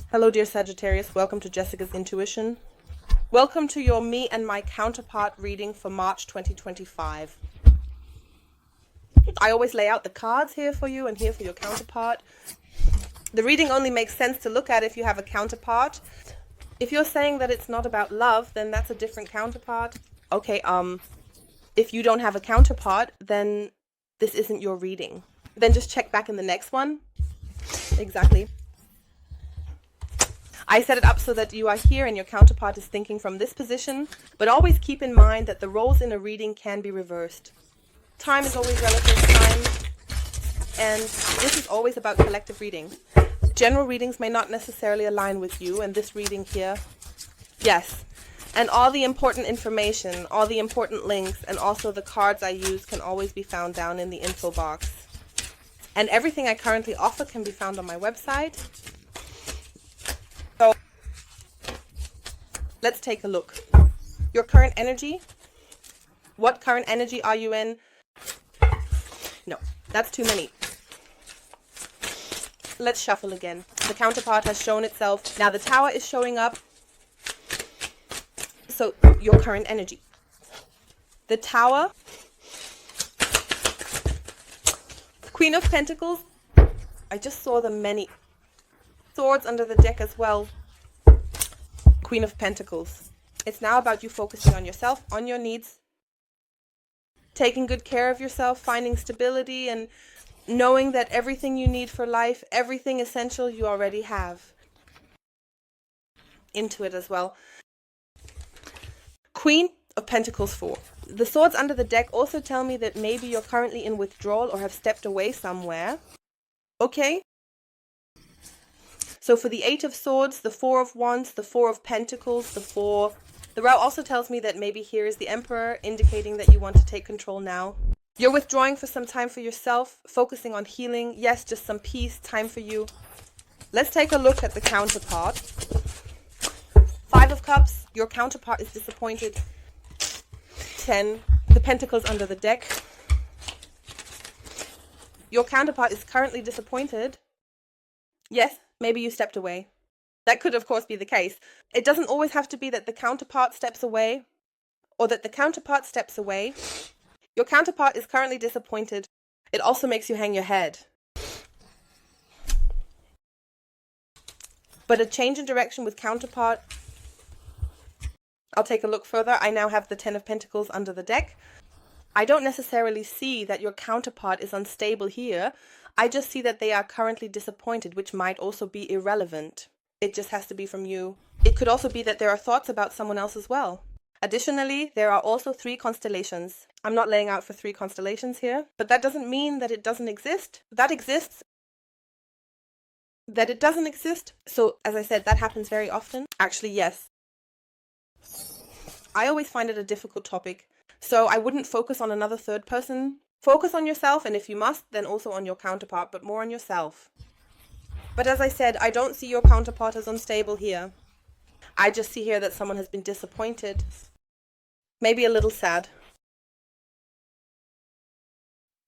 Hello, dear Sagittarius. Welcome to Jessica's Intuition. Welcome to your Me and My Counterpart reading for March 2025. I always lay out the cards here for you and here for your counterpart. The reading only makes sense to look at if you have a counterpart. If you're saying that it's not about love, then that's a different counterpart. Okay, if you don't have a counterpart, then this isn't your reading. Then just check back in the next one. Exactly. I set it up so that you are here and your counterpart is thinking from this position, but always keep in mind that the roles in a reading can be reversed. Time is always relative time, and this is always about collective reading. General readings may not necessarily align with you, and this reading here, yes. And all the important information, all the important links, and also the cards I use can always be found down in the info box. And everything I currently offer can be found on my website. So let's take a look. Your current energy. What current energy are you in? No, that's too many. Let's shuffle again. The counterpart has shown itself. Now the Tower is showing up. So your current energy. The Tower. Queen of Pentacles. I just saw the many swords under the deck as well. Queen of Pentacles. It's now about you focusing on yourself, on your needs, taking good care of yourself, finding stability, and knowing that everything you need for life, everything essential you already have. Into it as well. Queen of Pentacles 4. The swords under the deck also tell me that maybe you're currently in withdrawal or have stepped away somewhere. Okay? So for the 8 of Swords, the 4 of Wands, the 4 of Pentacles, the row also tells me that maybe here is the Emperor, indicating that you want to take control now. You're withdrawing for some time for yourself, focusing on healing. Yes, just some peace, time for you. Let's take a look at the counterpart. 5 of Cups, your counterpart is disappointed. 10, the Pentacles under the deck. Your counterpart is currently disappointed. Yes, maybe you stepped away. That could, of course, be the case. It doesn't always have to be that the counterpart steps away or that the counterpart steps away. Your counterpart is currently disappointed. It also makes you hang your head. But a change in direction with counterpart. I'll take a look further. I now have the 10 of Pentacles under the deck. I don't necessarily see that your counterpart is unstable here. I just see that they are currently disappointed, which might also be irrelevant. It just has to be from you. It could also be that there are thoughts about someone else as well. Additionally, there are also 3 constellations. I'm not laying out for 3 constellations here, but that doesn't mean that it doesn't exist. That exists. That it doesn't exist. So, as I said, that happens very often. Actually, yes. I always find it a difficult topic. So I wouldn't focus on another third person. Focus on yourself, and if you must, then also on your counterpart, but more on yourself. But as I said, I don't see your counterpart as unstable here. I just see here that someone has been disappointed. Maybe a little sad.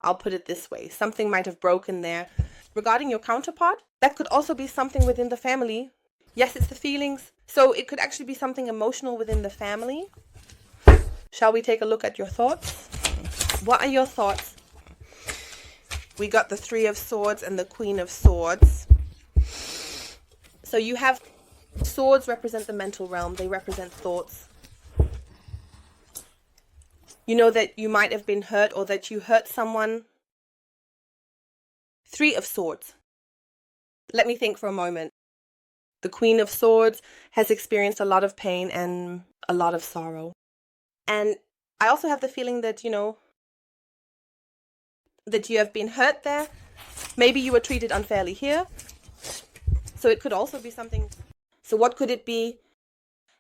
I'll put it this way. Something might have broken there. Regarding your counterpart, that could also be something within the family. Yes, it's the feelings. So it could actually be something emotional within the family. Shall we take a look at your thoughts? What are your thoughts? We got the 3 of Swords and the Queen of Swords. So you have swords represent the mental realm. They represent thoughts. You know that you might have been hurt or that you hurt someone. 3 of Swords. Let me think for a moment. The Queen of Swords has experienced a lot of pain and a lot of sorrow. And I also have the feeling that, that you have been hurt there. Maybe you were treated unfairly here. So it could also be something. So what could it be?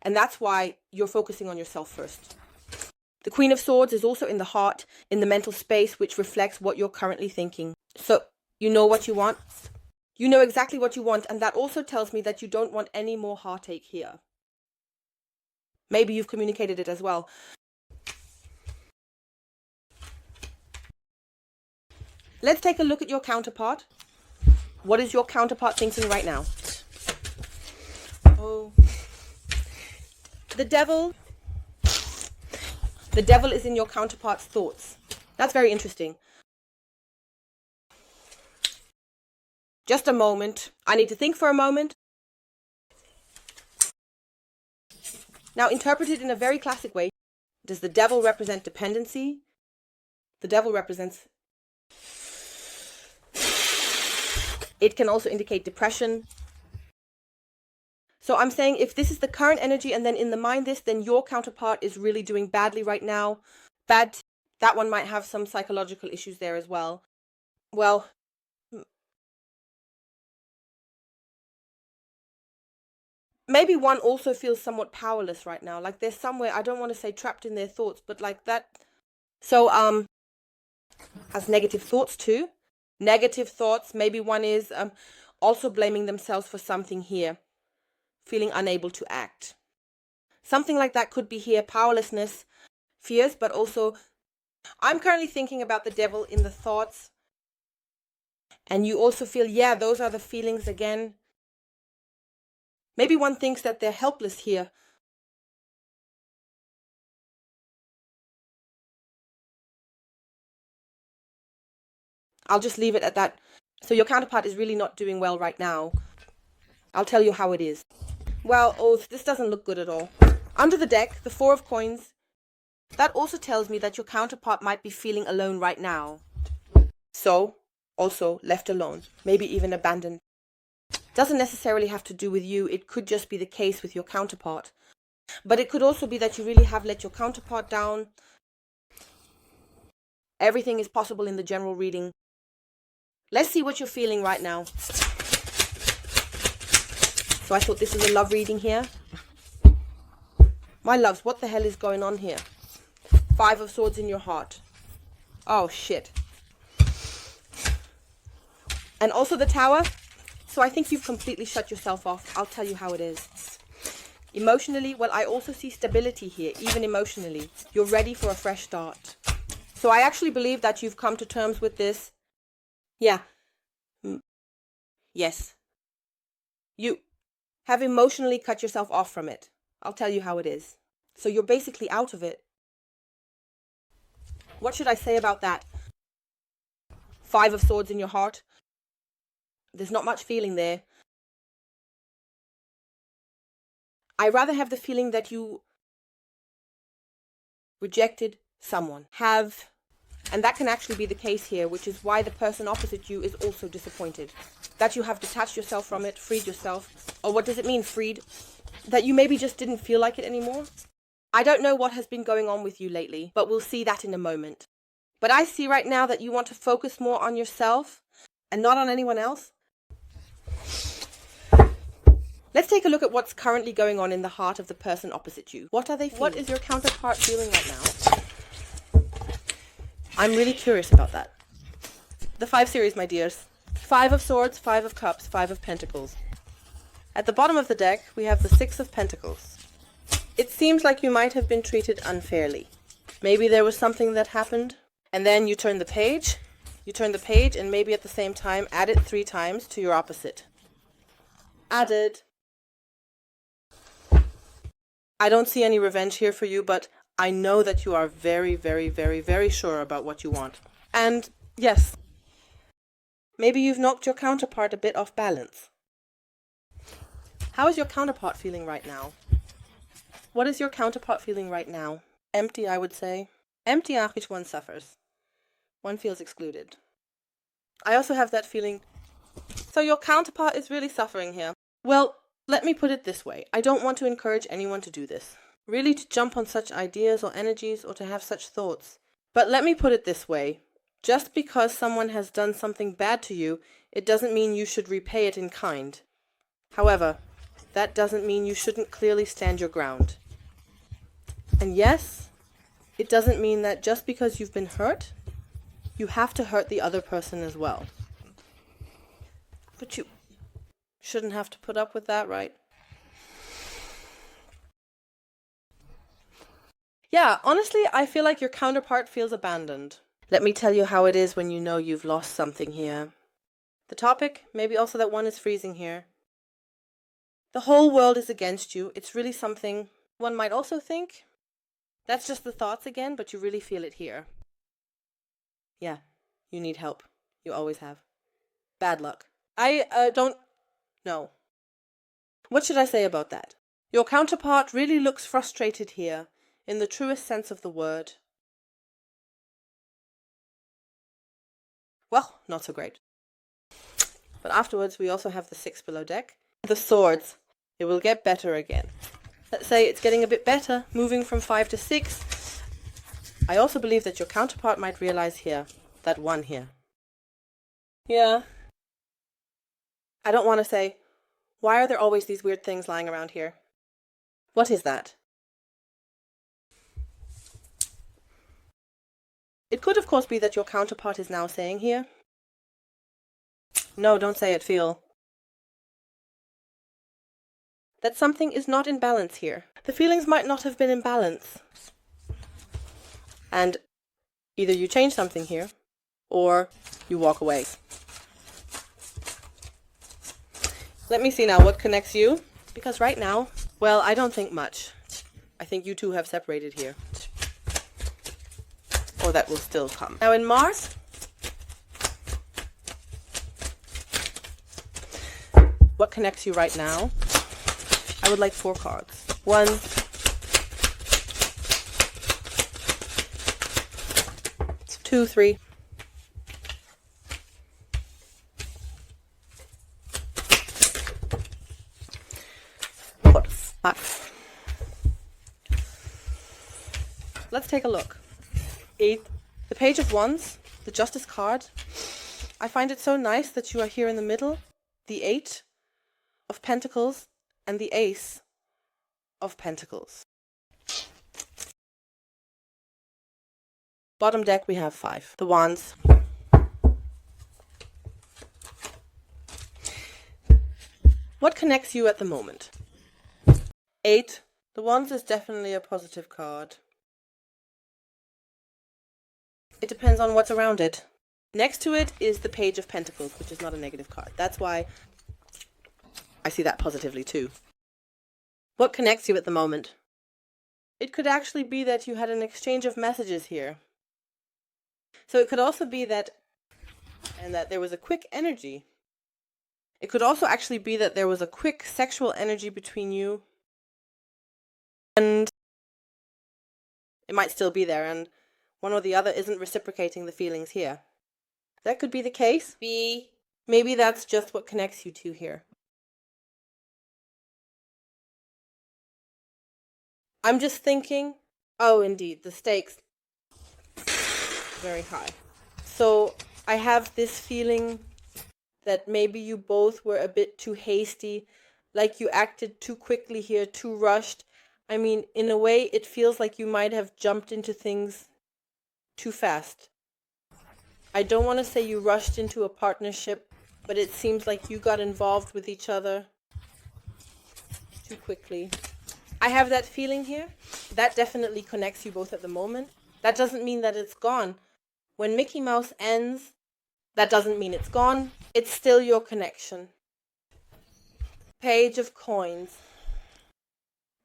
And that's why you're focusing on yourself first. The Queen of Swords is also in the heart, in the mental space, which reflects what you're currently thinking. So you know what you want. You know exactly what you want, and that also tells me that you don't want any more heartache here. Maybe you've communicated it as well. Let's take a look at your counterpart. What is your counterpart thinking right now? Oh. The devil is in your counterpart's thoughts. That's very interesting. Just a moment. I need to think for a moment. Now, interpreted in a very classic way, does the devil represent dependency? The devil represents... It can also indicate depression. So I'm saying if this is the current energy and then in the mind this, then your counterpart is really doing badly right now. Bad. That one might have some psychological issues there as well. Well, maybe one also feels somewhat powerless right now. Like they're somewhere, I don't want to say trapped in their thoughts, but like that. So, has negative thoughts too. Negative thoughts. Maybe one is also blaming themselves for something here. Feeling unable to act. Something like that could be here. Powerlessness, fears, but also I'm currently thinking about the devil in the thoughts. And you also feel, yeah, those are the feelings again. Maybe one thinks that they're helpless here. I'll just leave it at that. So your counterpart is really not doing well right now. I'll tell you how it is. Well, oh, this doesn't look good at all. Under the deck, the Four of Coins. That also tells me that your counterpart might be feeling alone right now. So, also left alone. Maybe even abandoned. Doesn't necessarily have to do with you. It could just be the case with your counterpart. But it could also be that you really have let your counterpart down. Everything is possible in the general reading. Let's see what you're feeling right now. So I thought this is a love reading here. My loves, what the hell is going on here? Five of Swords in your heart. Oh, shit. And also the Tower. So I think you've completely shut yourself off. I'll tell you how it is. Emotionally, well, I also see stability here, even emotionally. You're ready for a fresh start. So I actually believe that you've come to terms with this. Yeah. Yes. You have emotionally cut yourself off from it. I'll tell you how it is. So you're basically out of it. What should I say about that? Five of Swords in your heart. There's not much feeling there. I rather have the feeling that you rejected someone. And that can actually be the case here, which is why the person opposite you is also disappointed. That you have detached yourself from it, freed yourself. Or what does it mean, freed? That you maybe just didn't feel like it anymore? I don't know what has been going on with you lately, but we'll see that in a moment. But I see right now that you want to focus more on yourself and not on anyone else. Let's take a look at what's currently going on in the heart of the person opposite you. What are they feeling? What is your counterpart feeling right now? I'm really curious about that. The 5 series, my dears. 5 of Swords, 5 of Cups, 5 of Pentacles. At the bottom of the deck, we have the 6 of Pentacles. It seems like you might have been treated unfairly. Maybe there was something that happened, and then you turn the page. You turn the page, and maybe at the same time, add it 3 times to your opposite. Added. I don't see any revenge here for you, but I know that you are very, very, very, very sure about what you want. And yes, maybe you've knocked your counterpart a bit off balance. How is your counterpart feeling right now? What is your counterpart feeling right now? Empty, I would say. Empty after which one suffers. One feels excluded. I also have that feeling. So your counterpart is really suffering here. Well, let me put it this way. I don't want to encourage anyone to do this. Really to jump on such ideas or energies or to have such thoughts. But let me put it this way. Just because someone has done something bad to you, it doesn't mean you should repay it in kind. However, that doesn't mean you shouldn't clearly stand your ground. And yes, it doesn't mean that just because you've been hurt, you have to hurt the other person as well. But you shouldn't have to put up with that, right? Yeah, honestly, I feel like your counterpart feels abandoned. Let me tell you how it is when you know you've lost something here. The topic, maybe also that one is freezing here. The whole world is against you. It's really something one might also think. That's just the thoughts again, but you really feel it here. Yeah, you need help. You always have. Bad luck. I don't know. What should I say about that? Your counterpart really looks frustrated here, in the truest sense of the word. Well, not so great. But afterwards, we also have the 6 below deck. The swords. It will get better again. Let's say it's getting a bit better, moving from 5 to 6. I also believe that your counterpart might realize here, that 1 here. Yeah. I don't want to say, why are there always these weird things lying around here? What is that? It could, of course, be that your counterpart is now saying here, no, don't say it, feel. That something is not in balance here. The feelings might not have been in balance. And either you change something here, or you walk away. Let me see now what connects you. Because right now, well, I don't think much. I think you two have separated here. Or that will still come. Now in Mars, what connects you right now? I would like 4 cards. 1, 2, 3. 4, 5. Let's take a look. 8. The Page of Wands, the Justice card. I find it so nice that you are here in the middle. The 8 of Pentacles and the Ace of Pentacles. Bottom deck we have 5. The Wands. What connects you at the moment? 8. The Wands is definitely a positive card. It depends on what's around it. Next to it is the Page of Pentacles, which is not a negative card. That's why I see that positively too. What connects you at the moment? It could actually be that you had an exchange of messages here. So it could also be that, and that there was a quick energy. It could also actually be that there was a quick sexual energy between you. And it might still be there, and one or the other isn't reciprocating the feelings here. That could be the case. Maybe that's just what connects you two here. I'm just thinking, oh, indeed, the stakes very high. So I have this feeling that maybe you both were a bit too hasty, like you acted too quickly here, too rushed. I mean, in a way, it feels like you might have jumped into things too fast. I don't want to say you rushed into a partnership, but it seems like you got involved with each other too quickly. I have that feeling here. That definitely connects you both at the moment. That doesn't mean that it's gone. When Mickey Mouse ends, that doesn't mean it's gone. It's still your connection. Page of Coins.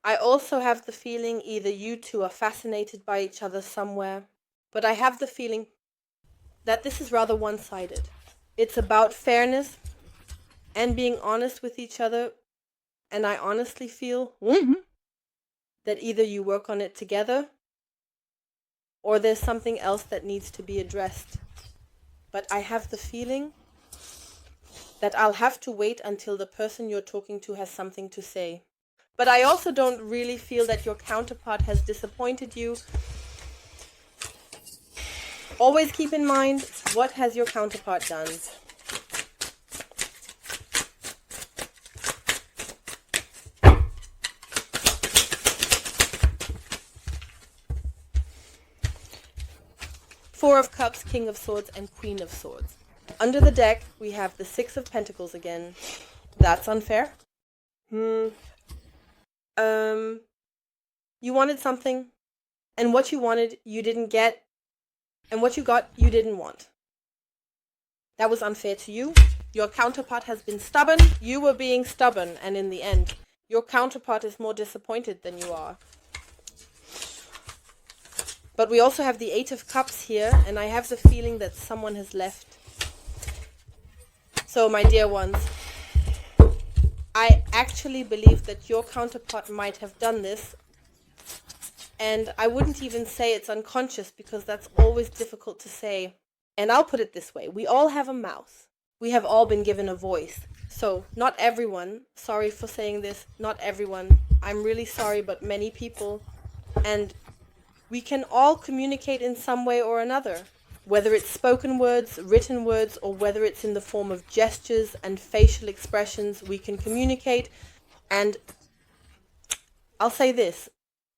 I also have the feeling either you two are fascinated by each other somewhere, but I have the feeling that this is rather one-sided. It's about fairness and being honest with each other, and I honestly feel that either you work on it together or there's something else that needs to be addressed. But I have the feeling that I'll have to wait until the person you're talking to has something to say. But I also don't really feel that your counterpart has disappointed you. Always keep in mind, what has your counterpart done? Four of Cups, King of Swords, and Queen of Swords. Under the deck, we have the Six of Pentacles again. That's unfair. You wanted something, and what you wanted, you didn't get, and what you got, you didn't want. That was unfair to you. Your counterpart has been stubborn. You were being stubborn, and in the end, your counterpart is more disappointed than you are. But we also have the Eight of Cups here, and I have the feeling that someone has left. So, my dear ones, I actually believe that your counterpart might have done this. And I wouldn't even say it's unconscious, because that's always difficult to say. And I'll put it this way. We all have a mouth. We have all been given a voice. So, not everyone, sorry for saying this, not everyone, I'm really sorry, but many people. And we can all communicate in some way or another, whether it's spoken words, written words, or whether it's in the form of gestures and facial expressions, we can communicate. And I'll say this,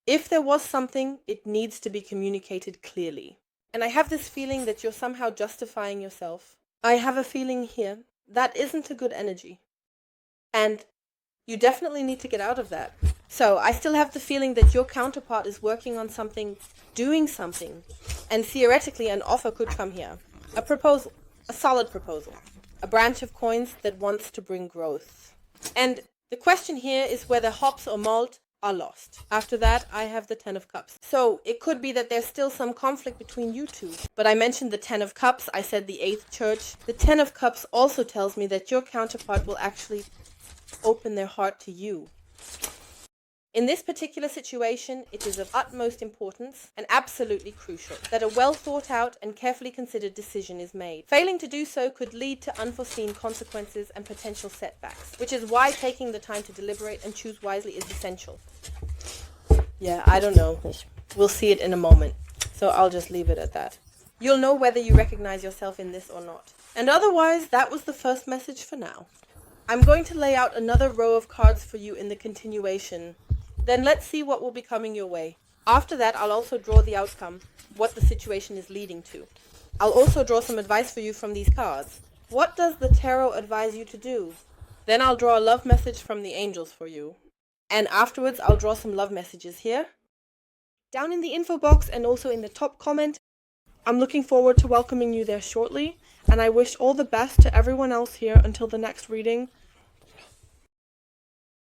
if there was something, it needs to be communicated clearly. And I have this feeling that you're somehow justifying yourself. I have a feeling here that isn't a good energy. And you definitely need to get out of that. So I still have the feeling that your counterpart is working on something, doing something, and theoretically an offer could come here. A proposal, a solid proposal, a branch of coins that wants to bring growth. And the question here is whether hops or malt are lost. After that, I have the Ten of Cups. So it could be that there's still some conflict between you two. But I mentioned the Ten of Cups, I said the Eighth Church. The Ten of Cups also tells me that your counterpart will actually open their heart to you. In this particular situation, it is of utmost importance and absolutely crucial that a well thought out and carefully considered decision is made. Failing to do so could lead to unforeseen consequences and potential setbacks, which is why taking the time to deliberate and choose wisely is essential. Yeah, I don't know. We'll see it in a moment. So I'll just leave it at that. You'll know whether you recognize yourself in this or not. And otherwise, that was the first message for now. I'm going to lay out another row of cards for you in the continuation. Then let's see what will be coming your way. After that, I'll also draw the outcome, what the situation is leading to. I'll also draw some advice for you from these cards. What does the tarot advise you to do? Then I'll draw a love message from the angels for you. And afterwards, I'll draw some love messages here. Down in the info box and also in the top comment. I'm looking forward to welcoming you there shortly. And I wish all the best to everyone else here until the next reading.